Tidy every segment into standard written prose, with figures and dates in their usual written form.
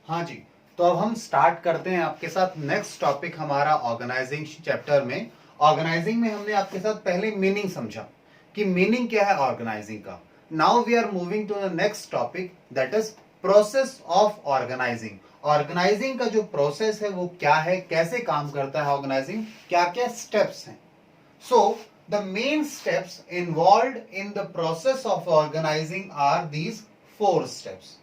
हाँ जी, तो अब हम स्टार्ट करते हैं आपके साथ नेक्स्ट टॉपिक हमारा ऑर्गेनाइजिंग चैप्टर में। ऑर्गेनाइजिंग में हमने आपके साथ पहले मीनिंग समझा कि मीनिंग क्या है ऑर्गेनाइजिंग का। Now we are moving to the next topic that is process of organising. Organising का जो प्रोसेस है वो क्या है, कैसे काम करता है ऑर्गेनाइजिंग, क्या क्या स्टेप्स हैं। So, the main steps involved in the process of organizing are these 4 steps.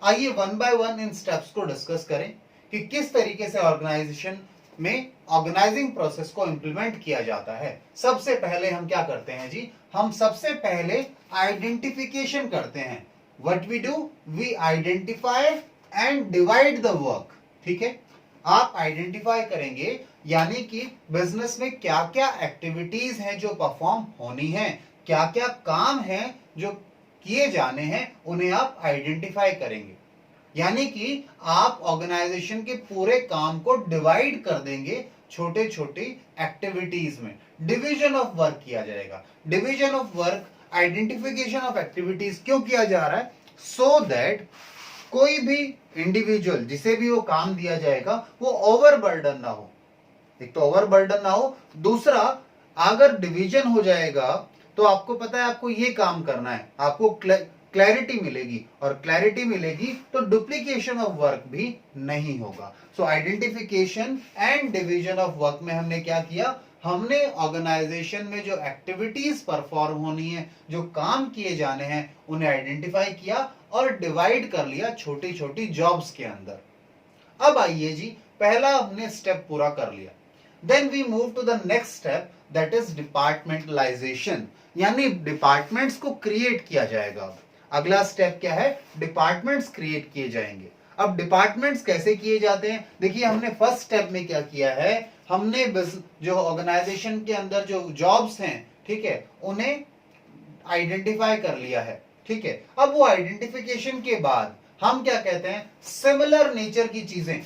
आइए one by one in steps को डिस्कस करें कि किस तरीके से ऑर्गेनाइजेशन में ऑर्गेनाइजिंग प्रोसेस को इंप्लीमेंट किया जाता है। सबसे पहले हम क्या करते हैं जी, हम सबसे पहले आइडेंटिफिकेशन करते हैं। What we do, we identify and divide the work. ठीक है, आप आइडेंटिफाई करेंगे यानी कि बिजनेस में क्या क्या एक्टिविटीज हैं जो परफॉर्म होनी है, क्या क्या काम हैं जो किए जाने हैं, उन्हें आप आइडेंटिफाई करेंगे। यानी कि आप ऑर्गेनाइजेशन के पूरे काम को डिवाइड कर देंगे छोटे छोटे एक्टिविटीज में। डिवीजन ऑफ वर्क किया जाएगा। Division of work, identification of activities क्यों किया जा रहा है, सो दैट कोई भी इंडिविजुअल जिसे भी वो काम दिया जाएगा वो ओवरबर्डन ना हो। एक तो ओवरबर्डन ना हो, दूसरा अगर डिवीजन हो जाएगा तो आपको पता है आपको ये काम करना है, आपको क्लैरिटी मिलेगी, और क्लैरिटी मिलेगी तो डुप्लीकेशन ऑफ वर्क भी नहीं होगा। So identification and division of work में हमने क्या किया, हमने ऑर्गेनाइजेशन में जो एक्टिविटीज परफॉर्म होनी है, जो काम किए जाने हैं, उन्हें आइडेंटिफाई किया और डिवाइड कर लिया छोटी छोटी जॉब्स के अंदर। अब आइए जी, पहला हमने स्टेप पूरा कर लिया। Then we move to the next step that is departmentalisation, यानी डिपार्टमेंट्स को क्रिएट किया जाएगा। अगला स्टेप क्या है, डिपार्टमेंट्स क्रिएट किए जाएंगे। अब डिपार्टमेंट्स कैसे किए जाते हैं, देखिए हमने फर्स्ट स्टेप में क्या किया है, हमने जो ऑर्गेनाइजेशन के अंदर जो जॉब्स हैं, ठीक है, उन्हें आइडेंटिफाई कर लिया है। ठीक है, अब वो आइडेंटिफिकेशन के बाद हम क्या कहते हैं, सिमिलर नेचर की चीजें।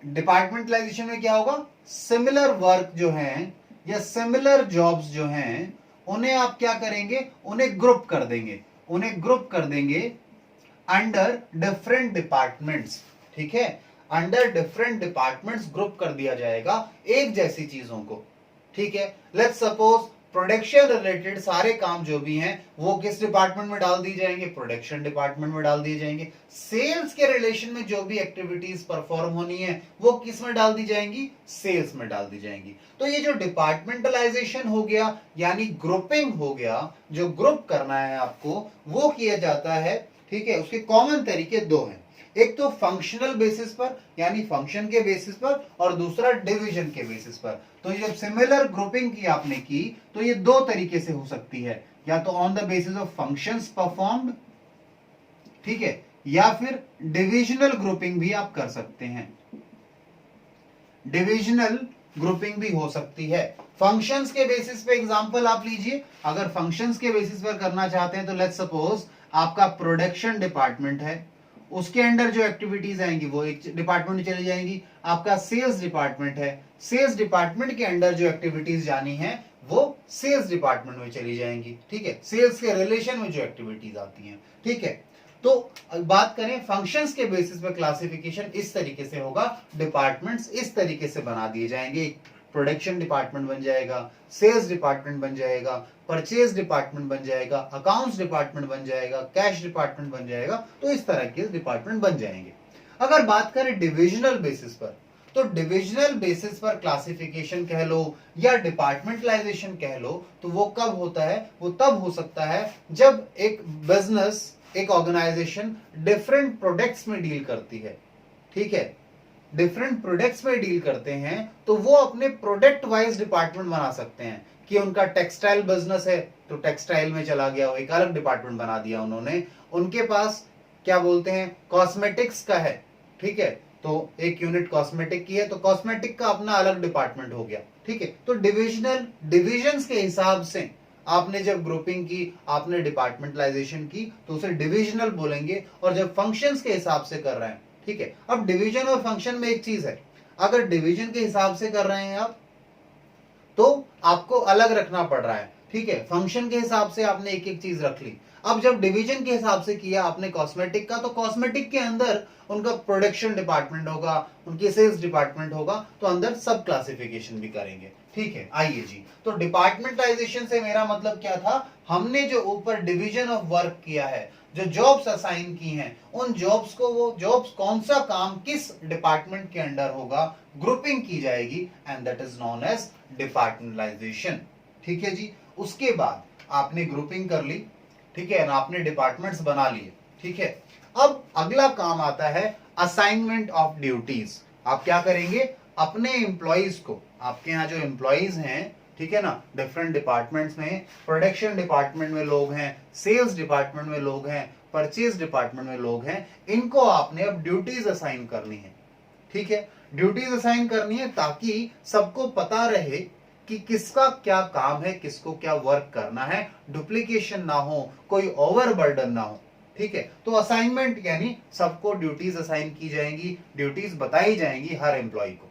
डिपार्टमेंटलाइजेशन में क्या होगा, सिमिलर वर्क जो हैं या सिमिलर जॉब्स जो हैं उन्हें आप क्या करेंगे, उन्हें ग्रुप कर देंगे, उन्हें ग्रुप कर देंगे अंडर डिफरेंट डिपार्टमेंट्स। ठीक है, अंडर डिफरेंट डिपार्टमेंट्स ग्रुप कर दिया जाएगा एक जैसी चीजों को। ठीक है, लेट्स सपोज प्रोडक्शन रिलेटेड सारे काम जो भी हैं वो किस डिपार्टमेंट में डाल दी जाएंगे, प्रोडक्शन डिपार्टमेंट में डाल दिए जाएंगे। सेल्स के रिलेशन में जो भी एक्टिविटीज परफॉर्म होनी है वो किस में डाल दी जाएंगी, सेल्स में डाल दी जाएंगी। तो ये जो डिपार्टमेंटलाइजेशन हो गया यानी ग्रुपिंग हो गया, जो ग्रुप करना है आपको वो किया जाता है। ठीक है, उसके कॉमन तरीके दो हैं, एक तो फंक्शनल बेसिस पर यानी फंक्शन के बेसिस पर, और दूसरा डिवीजन के बेसिस पर। तो जब सिमिलर ग्रुपिंग की आपने की तो ये दो तरीके से हो सकती है, या तो on the basis of functions performed, ठीक है, या फिर डिविजनल ग्रुपिंग भी आप कर सकते हैं। डिविजनल ग्रुपिंग भी हो सकती है। फंक्शंस के बेसिस पे एग्जांपल आप लीजिए, अगर फंक्शंस के बेसिस पर करना चाहते हैं तो लेट्स सपोज आपका प्रोडक्शन डिपार्टमेंट है, उसके अंडर जो एक्टिविटीज आएंगी वो एक डिपार्टमेंट में चली जाएंगी। आपका सेल्स डिपार्टमेंट है, सेल्स डिपार्टमेंट के अंडर जो एक्टिविटीज जानी है वो सेल्स डिपार्टमेंट में चली जाएंगी। ठीक है, सेल्स के रिलेशन में जो एक्टिविटीज आती हैं। ठीक है, तो बात करें फंक्शंस के बेसिस पे क्लासिफिकेशन इस तरीके से होगा, डिपार्टमेंट्स इस तरीके से बना दिए जाएंगे। प्रोडक्शन डिपार्टमेंट बन जाएगा, सेल्स डिपार्टमेंट बन जाएगा, परचेज डिपार्टमेंट बन जाएगा, अकाउंट्स डिपार्टमेंट बन जाएगा, कैश डिपार्टमेंट बन जाएगा। तो इस तरह के डिपार्टमेंट बन जाएंगे। अगर बात करें डिविजनल बेसिस पर, तो डिविजनल बेसिस पर क्लासिफिकेशन कह लो या डिपार्टमेंटलाइजेशन कह लो, तो वो कब होता है, वो तब हो सकता है जब एक बिजनेस, एक ऑर्गेनाइजेशन डिफरेंट प्रोडक्ट्स में डील करती है। ठीक है, डिफरेंट प्रोडक्ट्स में डील करते हैं तो वो अपने प्रोडक्ट वाइज डिपार्टमेंट बना सकते हैं कि उनका टेक्सटाइल बिजनेस है तो टेक्सटाइल में चला गया, वो एक अलग डिपार्टमेंट बना दिया उन्होंने। उनके पास क्या बोलते हैं, कॉस्मेटिक्स का है, ठीक है, तो एक यूनिट कॉस्मेटिक की है तो कॉस्मेटिक का अपना अलग डिपार्टमेंट हो गया। ठीक है, तो डिविजन्स के हिसाब से आपने जब ग्रुपिंग की, आपने डिपार्टमेंटलाइजेशन की तो उसे डिविजनल बोलेंगे, और जब फंक्शंस के हिसाब से कर रहे हैं। ठीक है, अब डिवीजन और फंक्शन में एक चीज है, अगर डिवीजन के हिसाब से कर रहे हैं आप तो आपको अलग रखना पड़ रहा है। ठीक है, फंक्शन के हिसाब से आपने एक एक चीज रख ली। अब जब डिवीजन के हिसाब से किया आपने कॉस्मेटिक का, तो कॉस्मेटिक के अंदर उनका प्रोडक्शन डिपार्टमेंट होगा, उनकी सेल्स डिपार्टमेंट होगा, तो अंदर सब क्लासिफिकेशन भी करेंगे। ठीक है, आइए जी, तो डिपार्टमेंटाइजेशन से मेरा मतलब क्या था, हमने जो ऊपर डिवीजन ऑफ वर्क किया है, जो जॉब्स असाइन की हैं, उन जॉब्स को, वो जॉब्स कौन सा काम किस डिपार्टमेंट के अंडर होगा, ग्रुपिंग की जाएगी, and that is known as departmentalisation. ठीक है जी, उसके बाद आपने ग्रुपिंग कर ली, ठीक है ना, आपने डिपार्टमेंट्स बना लिए। ठीक है, अब अगला काम आता है असाइनमेंट ऑफ ड्यूटीज। आप क्या करेंगे, अपने एम्प्लॉइज को, आपके यहाँ जो एम्प्लॉइज हैं, ठीक है ना, डिफरेंट डिपार्टमेंट्स में, प्रोडक्शन डिपार्टमेंट में लोग हैं, सेल्स डिपार्टमेंट में लोग हैं, परचेज डिपार्टमेंट में लोग हैं, इनको आपने अब ड्यूटीज असाइन करनी है। ठीक है, ड्यूटीज असाइन करनी है ताकि सबको पता रहे कि किसका क्या काम है, किसको क्या वर्क करना है, डुप्लीकेशन ना हो, कोई ओवरबर्डन ना हो। ठीक है, तो असाइनमेंट यानी सबको ड्यूटीज असाइन की जाएंगी, ड्यूटीज बताई जाएंगी हर एम्प्लॉय को।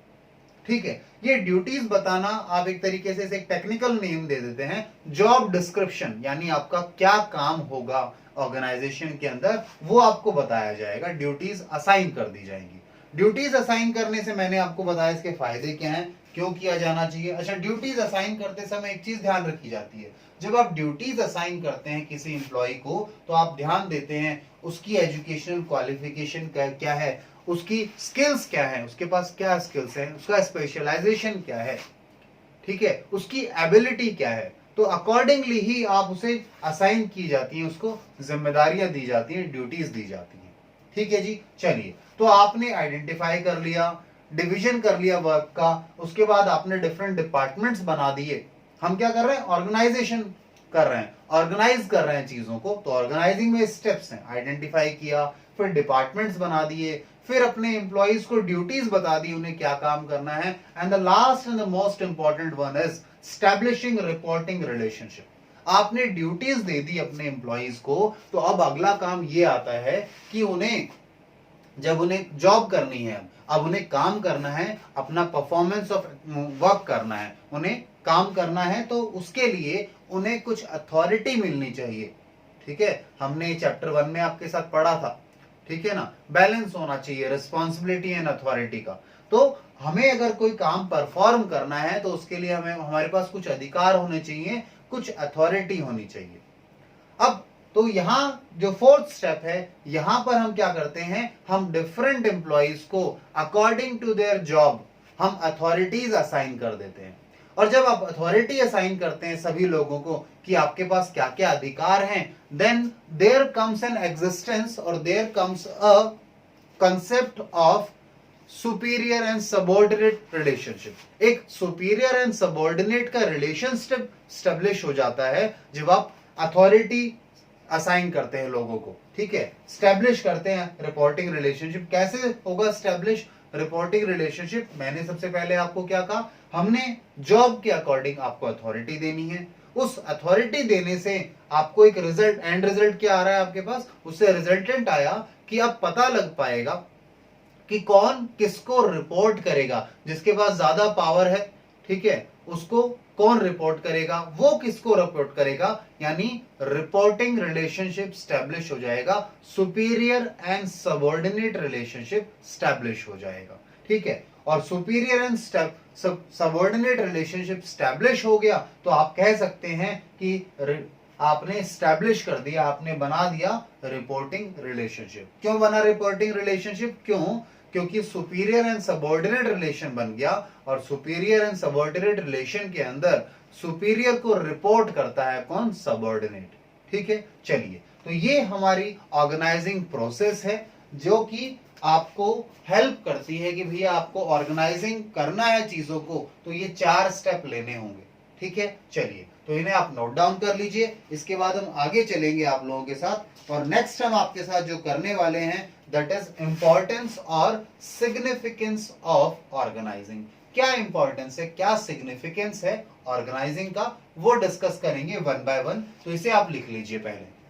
ठीक है, ये ड्यूटीज बताना आप एक तरीके से एक टेक्निकल नेम दे देते हैं, जॉब डिस्क्रिप्शन, यानी आपका क्या काम होगा ऑर्गेनाइजेशन के अंदर, वो आपको बताया जाएगा, ड्यूटीज असाइन कर दी जाएंगी। ड्यूटीज असाइन करने से मैंने आपको बताया इसके फायदे क्या हैं, क्यों किया जाना चाहिए। अच्छा, ड्यूटीज असाइन करते समय एक चीज ध्यान रखी जाती है, जब आप ड्यूटीज असाइन करते हैं किसी एम्प्लॉय को, तो आप ध्यान देते हैं उसकी एजुकेशनल क्वालिफिकेशन क्या है, उसकी स्किल्स क्या है, उसके पास क्या स्किल्स है, उसका स्पेशलाइजेशन क्या है, ठीक है, उसकी एबिलिटी क्या है, तो अकॉर्डिंगली ही आप उसे असाइन की जाती है, उसको जिम्मेदारियां दी जाती हैं, ड्यूटीज दी जाती हैं। ठीक है जी, चलिए, तो आपने आइडेंटिफाई कर लिया, डिवीजन कर लिया वर्क का, उसके बाद आपने डिफरेंट डिपार्टमेंट्स बना दिए। हम क्या कर रहे हैं, ऑर्गेनाइजेशन कर रहे हैं, ऑर्गेनाइज कर रहे हैं चीजों को, तो ऑर्गेनाइजिंग में स्टेप्स हैं, आइडेंटिफाई किया, फिर डिपार्टमेंट्स बना दिए, फिर अपने एम्प्लॉइज को ड्यूटीज बता दी, उन्हें क्या काम करना है, and the last and the most important one is establishing reporting relationship. आपने ड्यूटीज दे दी अपने एम्प्लॉइज को, तो अब अगला काम ये आता है कि उन्हें, जब उन्हें जॉब करनी है, अब उन्हें काम करना है, अपना परफॉर्मेंस ऑफ वर्क करना है, उन्हें काम करना है, तो उसके लिए उन्हें कुछ अथॉरिटी मिलनी चाहिए। ठीक है, हमने चैप्टर 1 में आपके साथ पढ़ा था, ठीक है ना, बैलेंस होना चाहिए रिस्पॉन्सिबिलिटी एंड अथॉरिटी का। तो हमें अगर कोई काम परफॉर्म करना है, तो उसके लिए हमें, हमारे पास कुछ अधिकार होने चाहिए, कुछ अथॉरिटी होनी चाहिए। अब तो यहां जो फोर्थ स्टेप है, यहां पर हम क्या करते हैं, हम डिफरेंट एम्प्लॉइज को अकॉर्डिंग टू देयर जॉब हम अथॉरिटीज असाइन कर देते हैं। और जब आप अथॉरिटी असाइन करते हैं सभी लोगों को कि आपके पास क्या क्या अधिकार हैं, then there comes an existence और there comes a concept of superior and subordinate relationship. एक सुपीरियर एंड सबऑर्डिनेट का रिलेशनशिप स्टेब्लिश हो जाता है जब आप अथॉरिटी असाइन करते हैं लोगों को। ठीक है, स्टैब्लिश करते हैं रिपोर्टिंग रिलेशनशिप। कैसे होगा स्टैब्लिश रिपोर्टिंग रिलेशनशिप, मैंने सबसे पहले आपको क्या कहा, हमने जॉब के अकॉर्डिंग आपको अथॉरिटी देनी है, उस अथॉरिटी देने से आपको एक रिजल्ट, एंड रिजल्ट क्या आ रहा है आपके पास, उससे रिजल्टेंट आया कि अब पता लग पाएगा कि कौन किसको रिपोर्ट करेगा, जिसके पास ज्यादा पावर है, ठीक है, उसको कौन रिपोर्ट करेगा, वो किसको रिपोर्ट करेगा, यानी रिपोर्टिंग रिलेशनशिप स्टैब्लिश हो जाएगा, superior and subordinate relationship establish हो जाएगा। ठीक है, और superior and subordinate relationship establish हो गया तो आप कह सकते हैं कि आपने स्टैब्लिश कर दिया, आपने बना दिया रिपोर्टिंग रिलेशनशिप। क्यों बना रिपोर्टिंग रिलेशनशिप, क्यों, क्योंकि सुपीरियर एंड सबऑर्डिनेट रिलेशन बन गया, और सुपीरियर एंड सबऑर्डिनेट रिलेशन के अंदर सुपीरियर को रिपोर्ट करता है कौन, सबऑर्डिनेट। ठीक है, चलिए, तो ये हमारी ऑर्गेनाइजिंग प्रोसेस है जो कि आपको हेल्प करती है कि भैया आपको ऑर्गेनाइजिंग करना है चीजों को, तो ये 4 स्टेप लेने होंगे। ठीक है, चलिए, तो इन्हें आप नोट डाउन कर लीजिए, इसके बाद हम आगे चलेंगे आप लोगों के साथ, और नेक्स्ट हम आपके साथ जो करने वाले हैं दैट इज इंपॉर्टेंस और सिग्निफिकेंस ऑफ ऑर्गेनाइजिंग। क्या इंपॉर्टेंस है, क्या सिग्निफिकेंस है ऑर्गेनाइजिंग का, वो डिस्कस करेंगे 1 बाय 1। तो इसे आप लिख लीजिए पहले।